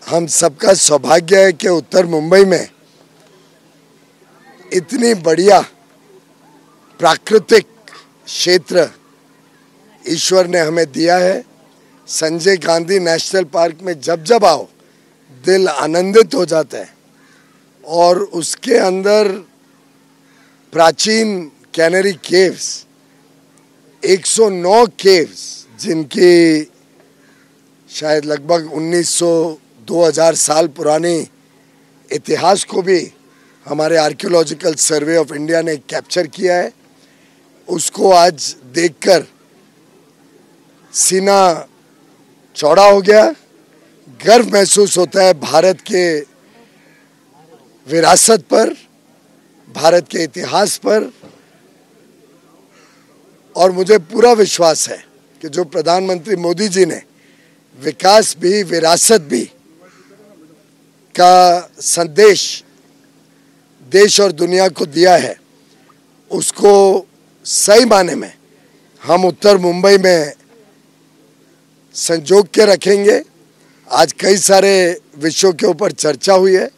हम सबका सौभाग्य है कि उत्तर मुंबई में इतनी बढ़िया प्राकृतिक क्षेत्र ईश्वर ने हमें दिया है। संजय गांधी नेशनल पार्क में जब जब आओ दिल आनंदित हो जाता है और उसके अंदर प्राचीन कैनरी केव्स 109 केव्स जिनकी शायद लगभग 1900-2000 साल पुरानी इतिहास को भी हमारे आर्कियोलॉजिकल सर्वे ऑफ इंडिया ने कैप्चर किया है। उसको आज देखकर सीना चौड़ा हो गया, गर्व महसूस होता है भारत के विरासत पर, भारत के इतिहास पर। और मुझे पूरा विश्वास है कि जो प्रधानमंत्री मोदी जी ने विकास भी विरासत भी का संदेश देश और दुनिया को दिया है, उसको सही माने में हम उत्तर मुंबई में संजो के रखेंगे। आज कई सारे विषयों के ऊपर चर्चा हुई है।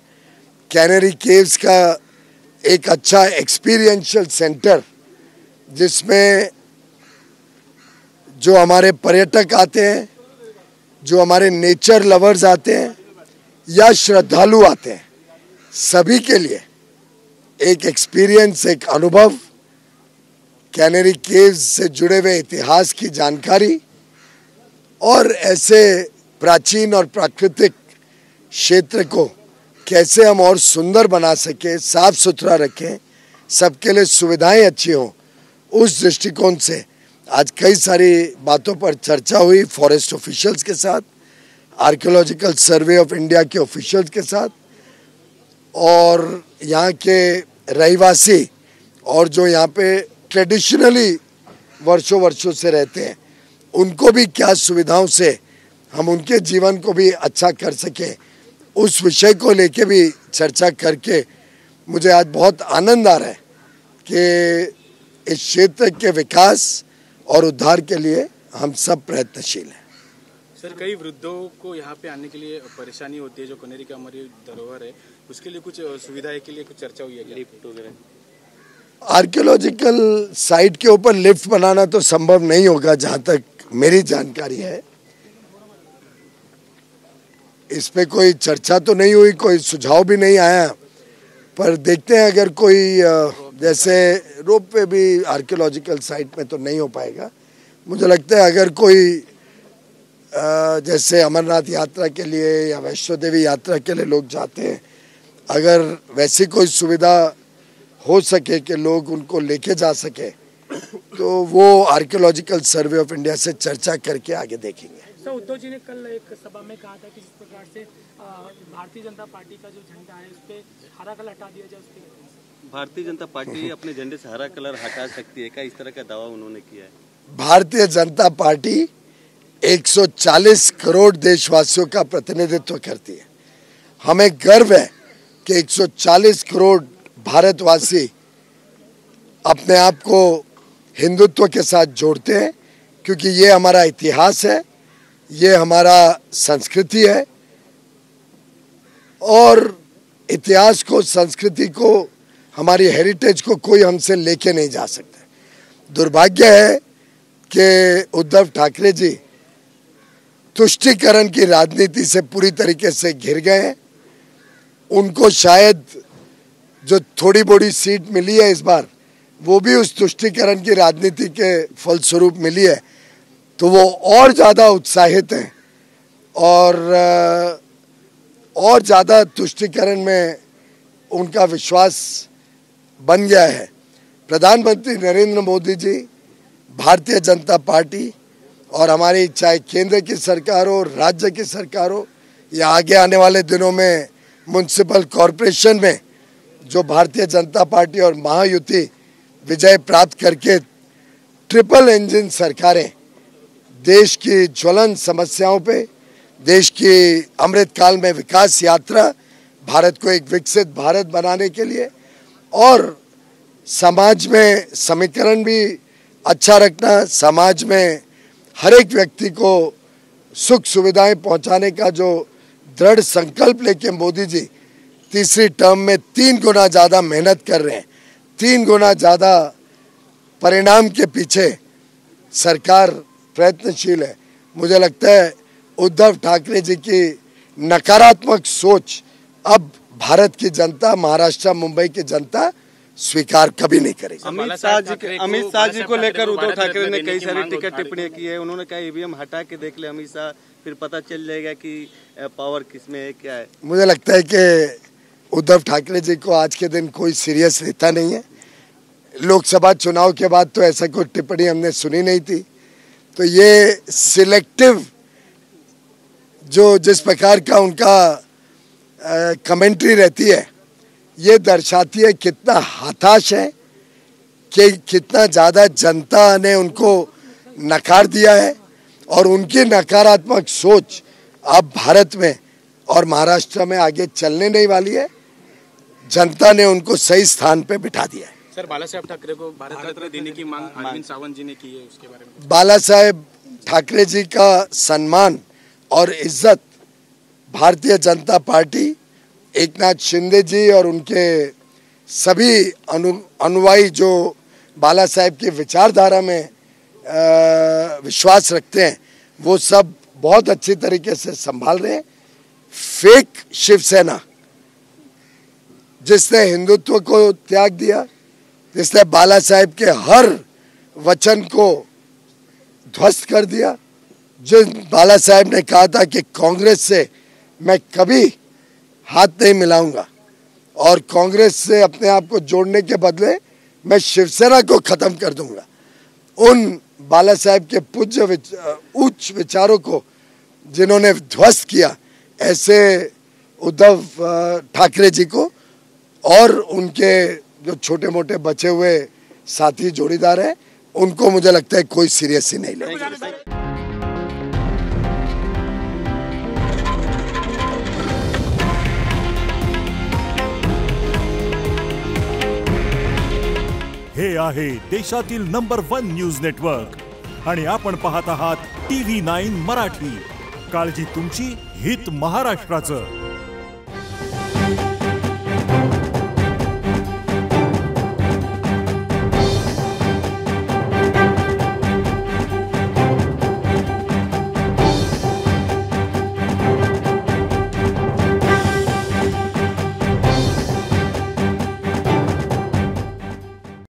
कैनरी केव्स का एक अच्छा एक्सपीरियंशियल सेंटर जिसमें जो हमारे पर्यटक आते हैं, जो हमारे नेचर लवर्स आते हैं या श्रद्धालु आते हैं, सभी के लिए एक एक्सपीरियंस, एक अनुभव, कैनरी केव्स से जुड़े हुए इतिहास की जानकारी और ऐसे प्राचीन और प्राकृतिक क्षेत्र को कैसे हम और सुंदर बना सके, साफ सुथरा रखें, सबके लिए सुविधाएं अच्छी हों, उस दृष्टिकोण से आज कई सारी बातों पर चर्चा हुई फॉरेस्ट ऑफिशियल्स के साथ, आर्कियोलॉजिकल सर्वे ऑफ इंडिया के ऑफिशियल्स के साथ और यहाँ के रहवासी और जो यहाँ पे ट्रेडिशनली वर्षों से रहते हैं, उनको भी क्या सुविधाओं से हम उनके जीवन को भी अच्छा कर सके, उस विषय को लेके भी चर्चा करके मुझे आज बहुत आनंद आ रहा है कि इस क्षेत्र के विकास और उद्धार के लिए हम सब प्रयत्नशील हैं। सर, कई वृद्धों को यहाँ पे आने के लिए परेशानी होती है, जो कनेरी का हमारी धरोहर है, उसके लिए कुछ सुविधाएं के लिए कुछ चर्चा हुई है, लिफ्ट वगैरह? आर्कियोलॉजिकल साइट के ऊपर लिफ्ट बनाना तो संभव नहीं होगा, जहां तक मेरी जानकारी है। इस पे कोई चर्चा तो नहीं हुई, कोई सुझाव भी नहीं आया, पर देखते हैं अगर कोई जैसे रोप वे भी आर्कियोलॉजिकल साइट में तो नहीं हो पाएगा। मुझे लगता है अगर कोई जैसे अमरनाथ यात्रा के लिए या वैष्णो देवी यात्रा के लिए लोग जाते हैं, अगर वैसी कोई सुविधा हो सके कि लोग उनको लेके जा सके, तो वो आर्कियोलॉजिकल सर्वे ऑफ इंडिया से चर्चा करके आगे देखेंगे। सर, उद्धव जी ने कल एक सभा में कहा था कि जिस प्रकार से भारतीय जनता पार्टी का जो झंडा है उस पे हरा कलर हटा दिया जाए, उसके भारतीय जनता पार्टी अपने झंडे से हरा कलर हटा सकती है क्या, इस तरह का दावा उन्होंने किया है? भारतीय जनता पार्टी 140 करोड़ देशवासियों का प्रतिनिधित्व करती है। हमें गर्व है कि 140 करोड़ भारतवासी अपने आप को हिंदुत्व के साथ जोड़ते हैं, क्योंकि ये हमारा इतिहास है, ये हमारा संस्कृति है और इतिहास को, संस्कृति को, हमारी हेरिटेज को कोई हमसे लेके नहीं जा सकता। दुर्भाग्य है कि उद्धव ठाकरे जी तुष्टीकरण की राजनीति से पूरी तरीके से घिर गए हैं। उनको शायद जो थोड़ी बड़ी सीट मिली है इस बार, वो भी उस तुष्टीकरण की राजनीति के फलस्वरूप मिली है, तो वो और ज़्यादा उत्साहित हैं और ज़्यादा तुष्टीकरण में उनका विश्वास बन गया है। प्रधानमंत्री नरेंद्र मोदी जी, भारतीय जनता पार्टी और हमारी चाहे केंद्र की सरकार हो, राज्य की सरकार हो या आगे आने वाले दिनों में म्युनिसिपल कॉरपोरेशन में जो भारतीय जनता पार्टी और महायुति विजय प्राप्त करके ट्रिपल इंजन सरकारें देश की ज्वलन समस्याओं पे, देश की अमृतकाल में विकास यात्रा, भारत को एक विकसित भारत बनाने के लिए और समाज में समीकरण भी अच्छा रखना, समाज में हर एक व्यक्ति को सुख सुविधाएं पहुंचाने का जो दृढ़ संकल्प लेके मोदी जी तीसरी टर्म में 3 गुना ज़्यादा मेहनत कर रहे हैं, 3 गुना ज़्यादा परिणाम के पीछे सरकार प्रयत्नशील है। मुझे लगता है उद्धव ठाकरे जी की नकारात्मक सोच अब भारत की जनता, महाराष्ट्र, मुंबई की जनता स्वीकार कभी नहीं करेगी। अमित शाह जी को लेकर उद्धव ठाकरे ने कई सारी टिकट टिप्पणियां की है। उन्होंने कहा ईवीएम हटा के देख ले अमित शाह, फिर पता चल जाएगा कि पावर किसमें है, क्या है। मुझे लगता है कि उद्धव ठाकरे जी को आज के दिन कोई सीरियस लेता नहीं है। लोकसभा चुनाव के बाद तो ऐसा कोई टिप्पणी हमने सुनी नहीं थी। तो ये सिलेक्टिव जो जिस प्रकार का उनका कमेंट्री रहती है, ये दर्शाती है कितना हताश है, कि कितना ज़्यादा जनता ने उनको नकार दिया है और उनकी नकारात्मक सोच अब भारत में और महाराष्ट्र में आगे चलने नहीं वाली है। जनता ने उनको सही स्थान पे बिठा दिया है। सर, बाला साहेब ठाकरे को भारत रत्न देने की मांग अरविंद सावंत जी ने की है, उसके बारे में? बाला साहेब ठाकरे जी का सम्मान और इज्जत भारतीय जनता पार्टी, एकनाथ शिंदे जी और उनके सभी अनुयायी जो बाला साहेब की विचारधारा में विश्वास रखते हैं, वो सब बहुत अच्छी तरीके से संभाल रहे हैं। फेक शिवसेना जिसने हिंदुत्व को त्याग दिया, जिसने बाला साहेब के हर वचन को ध्वस्त कर दिया, जिन बाला साहेब ने कहा था कि कांग्रेस से मैं कभी हाथ नहीं मिलाऊंगा और कांग्रेस से अपने आप को जोड़ने के बदले मैं शिवसेना को खत्म कर दूंगा, उन बाला साहेब के पूज्य उच्च विचारों को जिन्होंने ध्वस्त किया, ऐसे उद्धव ठाकरे जी को और उनके जो छोटे मोटे बचे हुए साथी जोड़ीदार हैं, उनको मुझे लगता है कोई सीरियस ही नहीं लेगा। हे आहे देशातील नंबर 1 न्यूज नेटवर्क आणि आपण पाहत आहात TV9 मराठी। काळजी तुमची, हित महाराष्ट्राचं।